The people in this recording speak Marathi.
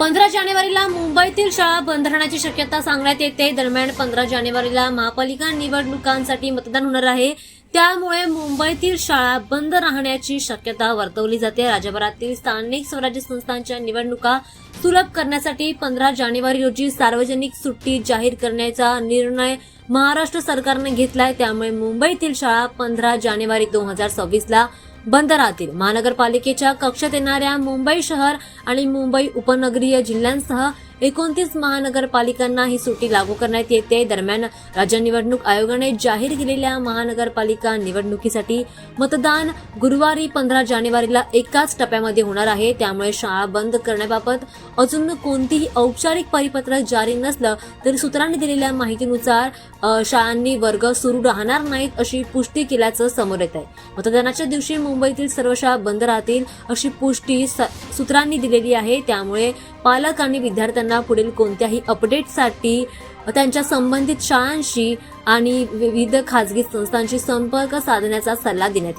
15 जानेवारीला मुंबईतील शाळा बंद राहण्याची शक्यता सांगण्यात येते। दरम्यान 15 जानेवारीला महापालिका निवडणुकांसाठी मतदान होणार आहे, त्यामुळे मुंबईतील शाळा बंद राहण्याची शक्यता वर्तवली जाते। राज्यभरातील स्थानिक स्वराज्य संस्थांच्या निवडणुका सुलभ करण्यासाठी 15 जानेवारी रोजी सार्वजनिक सुट्टी जाहीर करण्याचा निर्णय महाराष्ट्र सरकारने घेतलाय। त्यामुळे मुंबईतील शाळा 15 जानेवारी 2026ला बंद राहतील। महानगरपालिकेच्या कक्षेत येणाऱ्या मुंबई शहर आणि मुंबई उपनगरीय जिल्ह्यांसह 29 महानगरपालिकांना ही सुट्टी लागू करण्यात येते। दरम्यान राज्य निवडणूक आयोगाने जाहीर केलेल्या महानगरपालिका निवडणुकीसाठी मतदान गुरुवारी 15 जानेवारीला एकाच टप्प्यामध्ये होणार आहे। त्यामुळे शाळा बंद करण्याबाबत अजून कोणतीही औपचारिक परिपत्रक जारी नसलं तरी सूत्रांनी दिलेल्या माहितीनुसार शाळांनी वर्ग सुरू राहणार नाहीत अशी पुष्टी केल्याचं समोर येत आहे। मतदानाच्या दिवशी मुंबईतील सर्व शाळा बंद राहतील अशी पुष्टी सूत्रांनी दिलेली आहे। त्यामुळे पालक आणि विद्यार्थ्यांना पुढील कोणत्याही अपडेटसाठी त्यांच्या संबंधित शाळांशी आणि विविध खासगी संस्थांशी संपर्क साधण्याचा सल्ला देण्यात येतो।